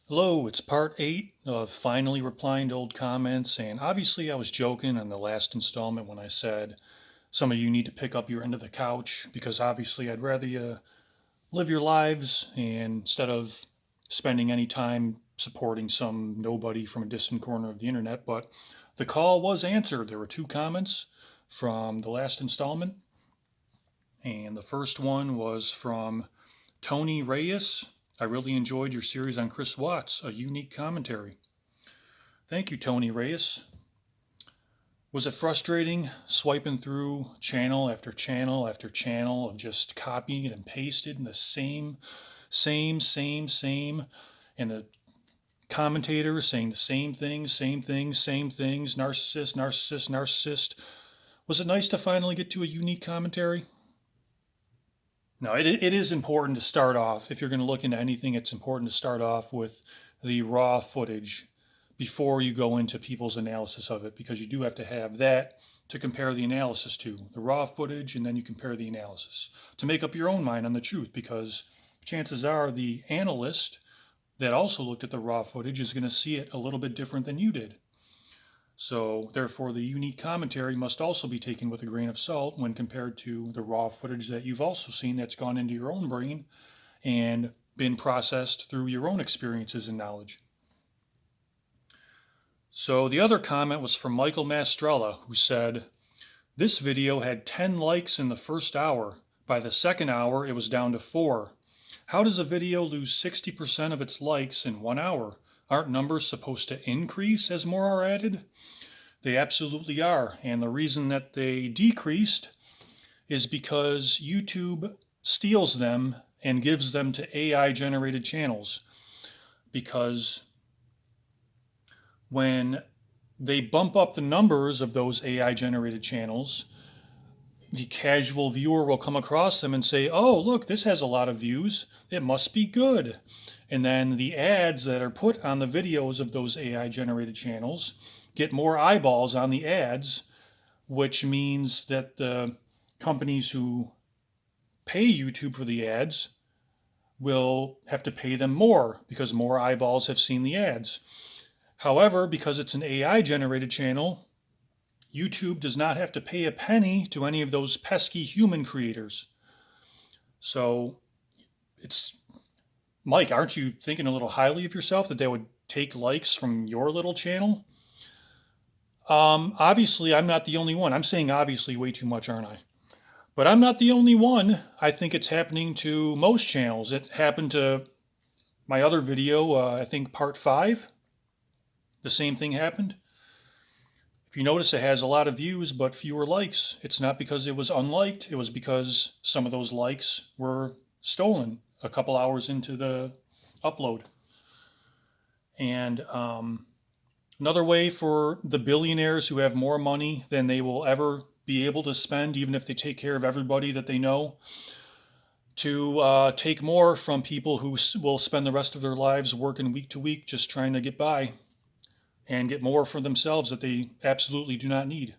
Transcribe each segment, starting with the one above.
Hello, it's part 8 of finally replying to old comments, and obviously I was joking on the last installment when I said some of you need to pick up your end of the couch because obviously I'd rather you live your lives and instead of spending any time supporting some nobody from a distant corner of the internet. But the call was answered. There were 2 comments from the last installment, and the first one was from Tony Reyes. I really enjoyed your series on Chris Watts, a unique commentary. Thank you, Tony Reyes. Was it frustrating swiping through channel after channel after channel of just copying and pasted in the same, and the commentators saying the same things, narcissist? Was it nice to finally get to a unique commentary? No, it is important to start off. If you're going to look into anything, it's important to start off with the raw footage before you go into people's analysis of it, because you do have to have that to compare the analysis to the raw footage, and then you compare the analysis to make up your own mind on the truth, because chances are the analyst that also looked at the raw footage is going to see it a little bit different than you did. So therefore, the unique commentary must also be taken with a grain of salt when compared to the raw footage that you've also seen that's gone into your own brain and been processed through your own experiences and knowledge. So the other comment was from Michael Mastrella, who said, "This video had 10 likes in the first hour. By the second hour, it was down to 4. How does a video lose 60% of its likes in 1 hour? Aren't numbers supposed to increase as more are added?" They absolutely are. And the reason that they decreased is because YouTube steals them and gives them to AI generated channels. Because when they bump up the numbers of those AI generated channels, the casual viewer will come across them and say, "Oh, look, this has a lot of views. It must be good." And then the ads that are put on the videos of those AI generated channels get more eyeballs on the ads, which means that the companies who pay YouTube for the ads will have to pay them more because more eyeballs have seen the ads. However, because it's an AI generated channel, YouTube does not have to pay a penny to any of those pesky human creators. So it's, Mike, aren't you thinking a little highly of yourself that they would take likes from your little channel? Obviously, I'm not the only one. I'm saying obviously way too much, aren't I? But I'm not the only one. I think it's happening to most channels. It happened to my other video, I think part 5. The same thing happened. If you notice, it has a lot of views but fewer likes. It's not because it was unliked. It was because some of those likes were stolen a couple hours into the upload. And another way for the billionaires who have more money than they will ever be able to spend, even if they take care of everybody that they know, to take more from people who will spend the rest of their lives working week to week just trying to get by and get more for themselves that they absolutely do not need.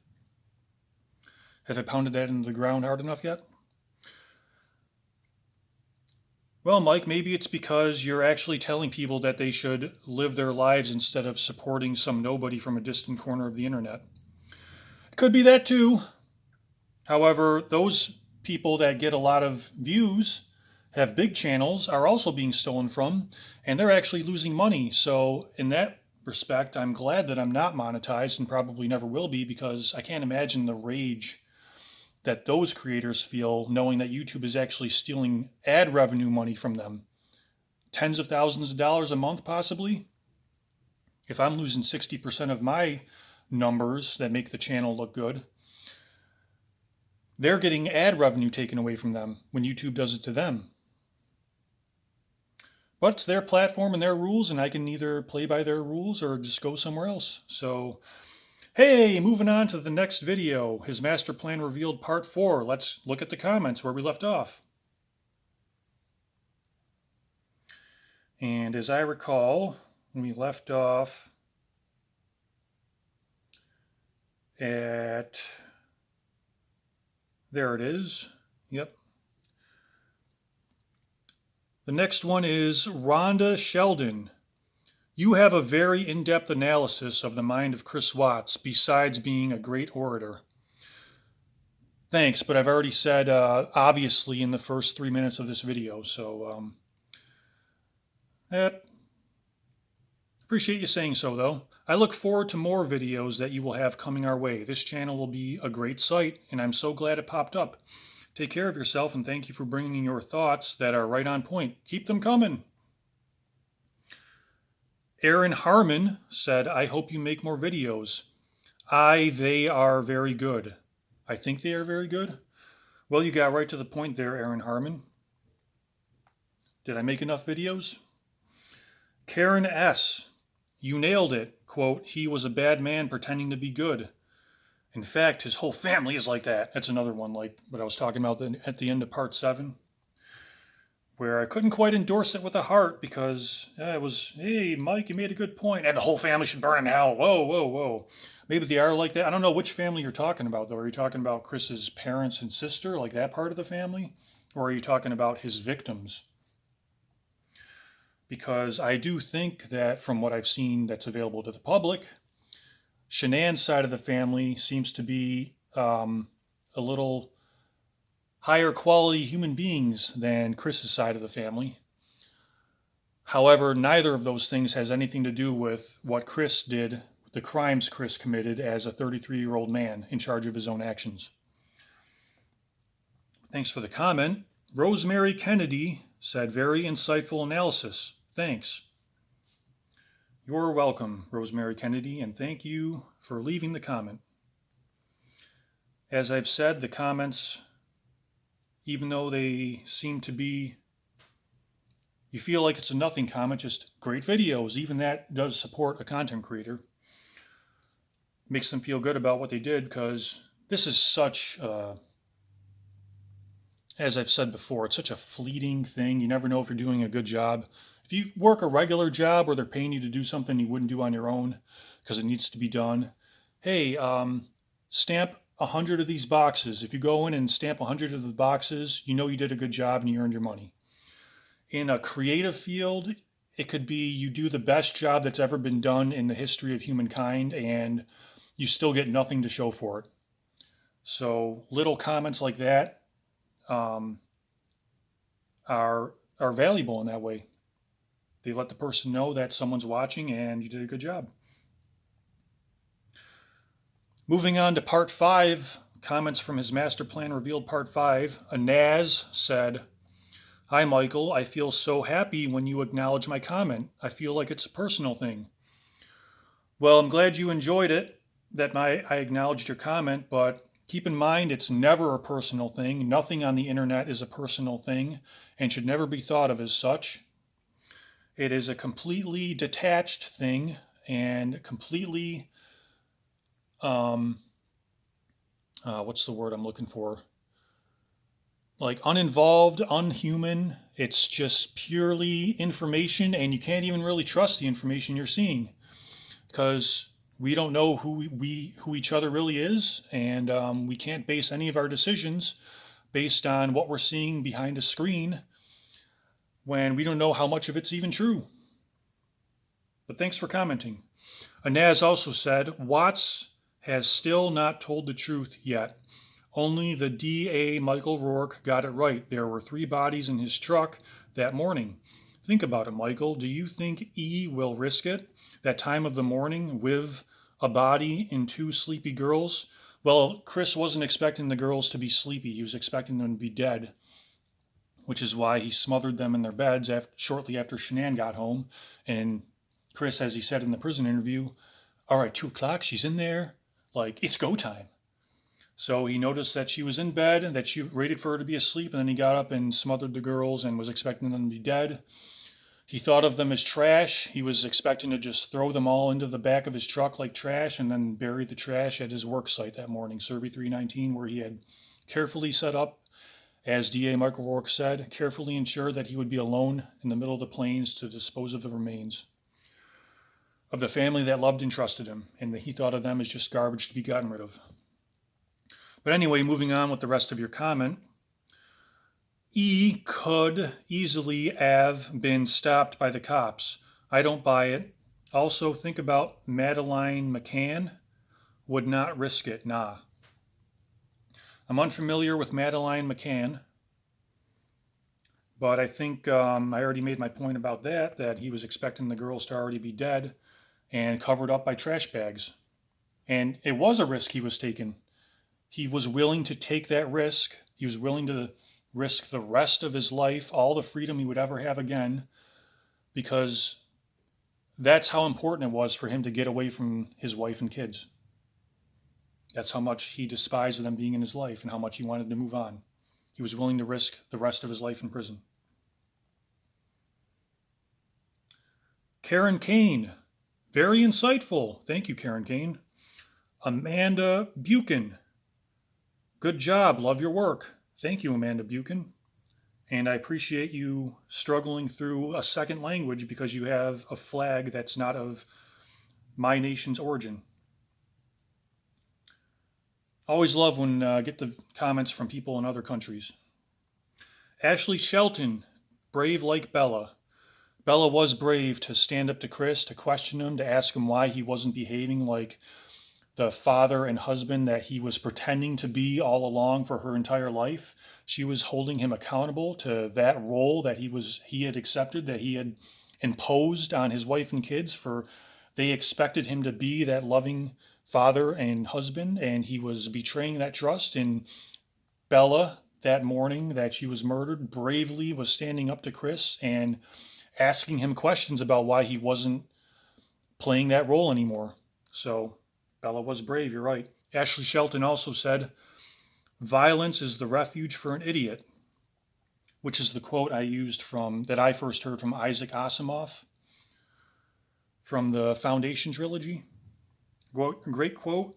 Have I pounded that into the ground hard enough yet? Well, Mike, maybe it's because you're actually telling people that they should live their lives instead of supporting some nobody from a distant corner of the internet. It could be that too. However, those people that get a lot of views, have big channels, are also being stolen from, and they're actually losing money. So in that respect, I'm glad that I'm not monetized and probably never will be, because I can't imagine the rage that those creators feel knowing that YouTube is actually stealing ad revenue money from them. Tens of thousands of dollars a month, possibly. If I'm losing 60% of my numbers that make the channel look good, they're getting ad revenue taken away from them when YouTube does it to them. But it's their platform and their rules, and I can either play by their rules or just go somewhere else. So, hey, moving on to the next video, his master plan revealed part 4. Let's look at the comments where we left off. And as I recall, we left off at, there it is. Yep. The next one is Rhonda Sheldon. You have a very in-depth analysis of the mind of Chris Watts, besides being a great orator. Thanks, but I've already said obviously in the first 3 minutes of this video, so appreciate you saying so, though. I look forward to more videos that you will have coming our way. This channel will be a great site, and I'm so glad it popped up. Take care of yourself, and thank you for bringing your thoughts that are right on point. Keep them coming. Aaron Harmon said, I hope you make more videos. They are very good. I think they are very good. Well, you got right to the point there, Aaron Harmon. Did I make enough videos? Karen S. You nailed it. Quote, he was a bad man pretending to be good. In fact, his whole family is like that. That's another one, like what I was talking about at the end of part 7, where I couldn't quite endorse it with a heart because it was, hey, Mike, you made a good point, and the whole family should burn in hell. Whoa, whoa, whoa. Maybe they are like that. I don't know which family you're talking about, though. Are you talking about Chris's parents and sister, like that part of the family? Or are you talking about his victims? Because I do think that from what I've seen that's available to the public, Shanann's side of the family seems to be a little higher quality human beings than Chris's side of the family. However, neither of those things has anything to do with what Chris did, the crimes Chris committed as a 33-year-old man in charge of his own actions. Thanks for the comment. Rosemary Kennedy said, very insightful analysis. Thanks. You're welcome, Rosemary Kennedy, and thank you for leaving the comment. As I've said, the comments, even though they seem to be, you feel like it's a nothing comment, just great videos, even that does support a content creator. Makes them feel good about what they did, because this is such, as I've said before, it's such a fleeting thing. You never know if you're doing a good job. If you work a regular job where they're paying you to do something you wouldn't do on your own because it needs to be done, hey, stamp 100 of these boxes. If you go in and stamp 100 of the boxes, you know you did a good job and you earned your money. In a creative field, it could be you do the best job that's ever been done in the history of humankind and you still get nothing to show for it. So little comments like that are valuable in that way. They let the person know that someone's watching and you did a good job. Moving on to part 5, comments from his master plan revealed part 5. Anaz said, hi, Michael. I feel so happy when you acknowledge my comment. I feel like it's a personal thing. Well, I'm glad you enjoyed it, that I acknowledged your comment, but keep in mind it's never a personal thing. Nothing on the internet is a personal thing and should never be thought of as such. It is a completely detached thing and completely, what's the word I'm looking for? Like uninvolved, unhuman. It's just purely information, and you can't even really trust the information you're seeing because we don't know who each other really is, and we can't base any of our decisions based on what we're seeing behind a screen when we don't know how much of it's even true. But thanks for commenting. Anaz also said, Watts has still not told the truth yet. Only the DA Michael Rourke got it right. There were 3 bodies in his truck that morning. Think about it, Michael. Do you think E will risk it? That time of the morning with a body and 2 sleepy girls? Well, Chris wasn't expecting the girls to be sleepy. He was expecting them to be dead, which is why he smothered them in their beds shortly after Shanann got home. And Chris, as he said in the prison interview, all right, 2 o'clock, she's in there. Like, it's go time. So he noticed that she was in bed and that she waited for her to be asleep, and then he got up and smothered the girls and was expecting them to be dead. He thought of them as trash. He was expecting to just throw them all into the back of his truck like trash and then bury the trash at his work site that morning, Survey 319, where he had carefully set up, as DA Michael Rourke said, carefully ensured that he would be alone in the middle of the plains to dispose of the remains of the family that loved and trusted him, and he thought of them as just garbage to be gotten rid of. But anyway, moving on with the rest of your comment, E could easily have been stopped by the cops. I don't buy it. Also, think about Madeleine McCann. Would not risk it, nah. I'm unfamiliar with Madeleine McCann, but I think I already made my point about that he was expecting the girls to already be dead and covered up by trash bags. And it was a risk he was taking. He was willing to take that risk. He was willing to risk the rest of his life, all the freedom he would ever have again, because that's how important it was for him to get away from his wife and kids. That's how much he despised them being in his life and how much he wanted to move on. He was willing to risk the rest of his life in prison. Karen Kane, very insightful. Thank you, Karen Kane. Amanda Buchan, good job. Love your work. Thank you, Amanda Buchan. And I appreciate you struggling through a second language because you have a flag that's not of my nation's origin. Always love when I get the comments from people in other countries. Ashley Shelton, brave like Bella. Bella was brave to stand up to Chris, to question him, to ask him why he wasn't behaving like the father and husband that he was pretending to be all along for her entire life. She was holding him accountable to that role that he had accepted, that he had imposed on his wife and kids. For they expected him to be that loving father and husband, and he was betraying that trust. And Bella, that morning that she was murdered, bravely was standing up to Chris and asking him questions about why he wasn't playing that role anymore. So Bella was brave, you're right. Ashley Shelton also said, violence is the refuge for an idiot, which is the quote I used that I first heard from Isaac Asimov from the Foundation trilogy. Great quote.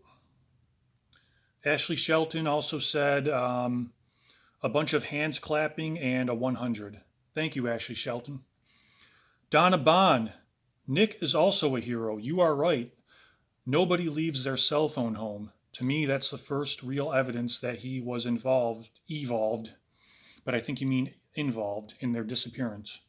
Ashley Shelton also said a bunch of hands clapping and a 100. Thank you, Ashley Shelton. Donna Bond, Nick is also a hero. You are right. Nobody leaves their cell phone home. To me, that's the first real evidence that he was evolved, but I think you mean involved in their disappearance.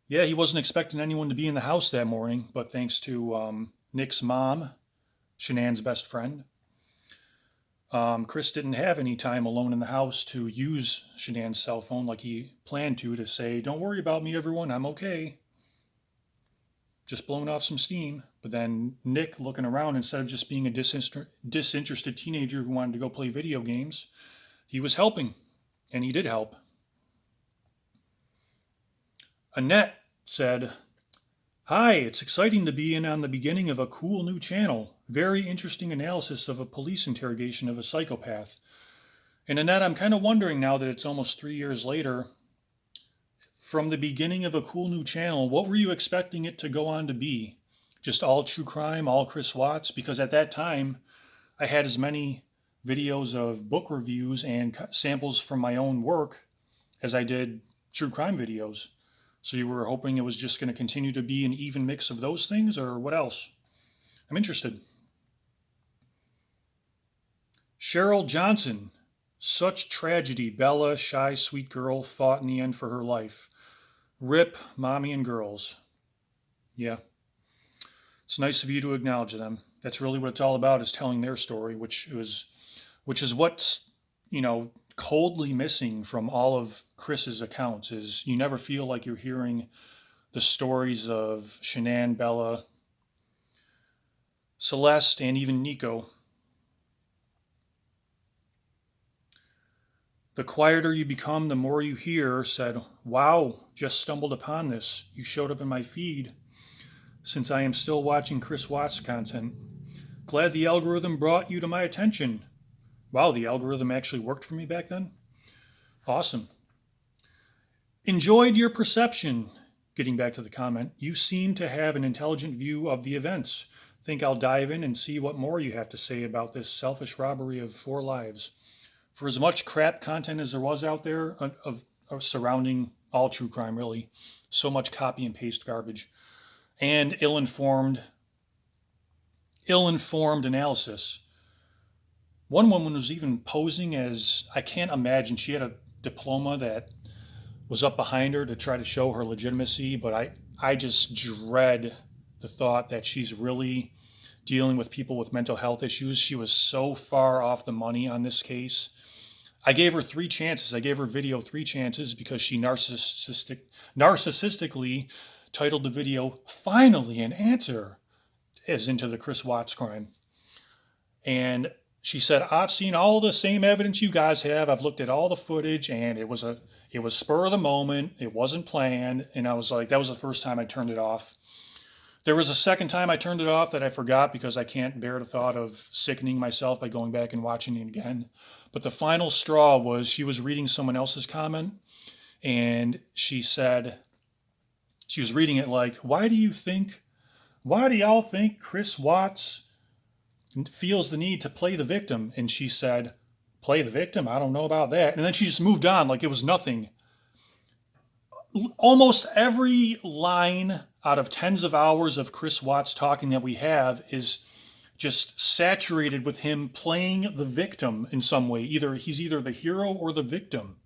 Yeah, he wasn't expecting anyone to be in the house that morning, but thanks to Nick's mom, Shanann's best friend, Chris didn't have any time alone in the house to use Shanann's cell phone like he planned to say, don't worry about me, everyone, I'm okay. Just blowing off some steam. But then Nick, looking around, instead of just being a disinterested teenager who wanted to go play video games, he was helping, and he did help. Annette said, hi, it's exciting to be in on the beginning of a cool new channel. Very interesting analysis of a police interrogation of a psychopath. And Annette, I'm kind of wondering now that it's almost 3 years later, from the beginning of a cool new channel, what were you expecting it to go on to be? Just all true crime, all Chris Watts? Because at that time, I had as many videos of book reviews and samples from my own work as I did true crime videos. So you were hoping it was just going to continue to be an even mix of those things, or what else? I'm interested. Cheryl Johnson, such tragedy. Bella, shy, sweet girl, fought in the end for her life. Rip, mommy and girls. Yeah. It's nice of you to acknowledge them. That's really what it's all about, is telling their story, which is what's, coldly missing from all of Chris's accounts. Is you never feel like you're hearing the stories of Shanann, Bella, Celeste, and even Nico. The quieter you become, the more you hear, said, wow, just stumbled upon this. You showed up in my feed since I am still watching Chris Watts content. Glad the algorithm brought you to my attention. Wow, the algorithm actually worked for me back then? Awesome. Enjoyed your perception. Getting back to the comment, you seem to have an intelligent view of the events. Think I'll dive in and see what more you have to say about this selfish robbery of 4 lives. For as much crap content as there was out there of surrounding all true crime, really, so much copy and paste garbage and ill-informed analysis. One woman was even posing as, I can't imagine, she had a diploma that was up behind her to try to show her legitimacy, but I just dread the thought that she's really dealing with people with mental health issues. She was so far off the money on this case. I gave her 3 chances. I gave her video 3 chances because she narcissistically titled the video, "Finally an Answer," as into the Chris Watts crime. And she said, "I've seen all the same evidence you guys have. I've looked at all the footage, and it was spur of the moment. It wasn't planned." And I was like, that was the first time I turned it off. There was a second time I turned it off that I forgot because I can't bear the thought of sickening myself by going back and watching it again. But the final straw was she was reading someone else's comment, and she said, she was reading it like, why do y'all think Chris Watts feels the need to play the victim?" And she said, "Play the victim? I don't know about that." And then she just moved on like it was nothing. Almost every line out of tens of hours of Chris Watts talking that we have is just saturated with him playing the victim in some way. He's either the hero or the victim.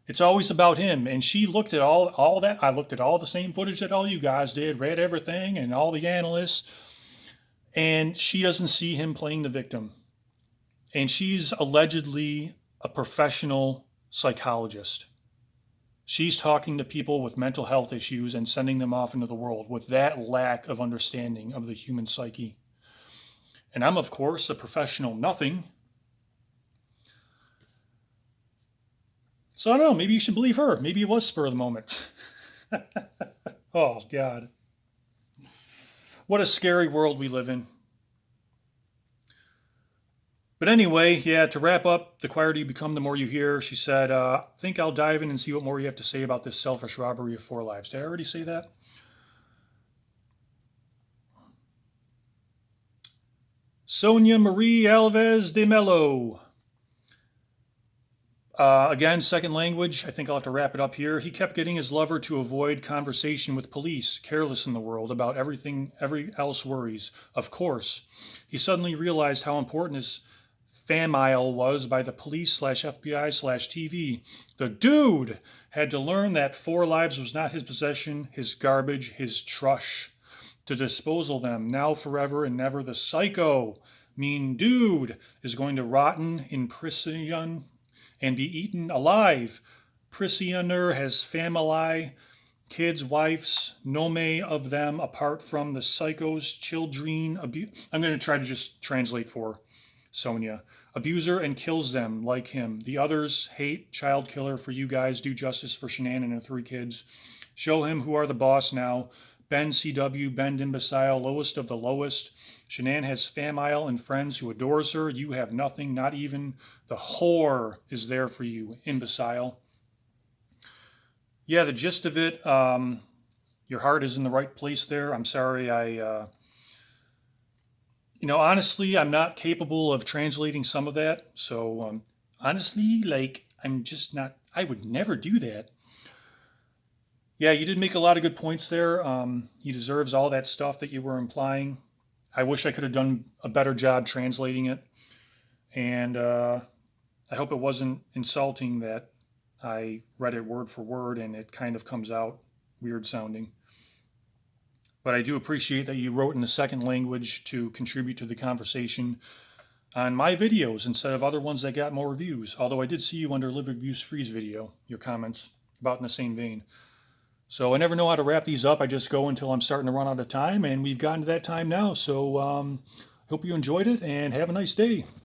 It's always about him. And she looked at all that. I looked at all the same footage that all you guys did, read everything, and all the analysts. And she doesn't see him playing the victim. And she's allegedly a professional psychologist. She's talking to people with mental health issues and sending them off into the world with that lack of understanding of the human psyche. And I'm, of course, a professional nothing. So I don't know, maybe you should believe her. Maybe it was spur of the moment. Oh, God. What a scary world we live in. But anyway, yeah, to wrap up, the quieter you become, the more you hear. She said, "I think I'll dive in and see what more you have to say about this selfish robbery of 4 lives." Did I already say that? Sonia Marie Alves de Mello. Again, second language. I think I'll have to wrap it up here. He kept getting his lover to avoid conversation with police, careless in the world about everything, every else worries. Of course, he suddenly realized how important his famile was by the police/FBI/TV. The dude had to learn that 4 lives was not his possession, his garbage, his trush. To disposal them now, forever, and never. The psycho, mean dude, is going to rotten in prison and be eaten alive. Prisoner has family, kids, wives, no may of them apart from the psycho's children. I'm going to try to just translate for Sonia. Abuser and kills them like him. The others hate child killer. For you guys, do justice for Shanann and her 3 kids. Show him who are the boss now. Ben CW, Ben imbecile, lowest of the lowest. Shanann has famile and friends who adores her. You have nothing, not even the whore is there for you, imbecile. Yeah, the gist of it, your heart is in the right place there. I'm sorry, honestly, I'm not capable of translating some of that. So, honestly, I'm just not, I would never do that. Yeah, you did make a lot of good points there. He deserves all that stuff that you were implying. I wish I could have done a better job translating it. And I hope it wasn't insulting that I read it word for word and it kind of comes out weird sounding. But I do appreciate that you wrote in the second language to contribute to the conversation on my videos instead of other ones that got more reviews. Although I did see you under Live Abuse Free's video, your comments, about in the same vein. So I never know how to wrap these up. I just go until I'm starting to run out of time, and we've gotten to that time now. So hope you enjoyed it, and have a nice day.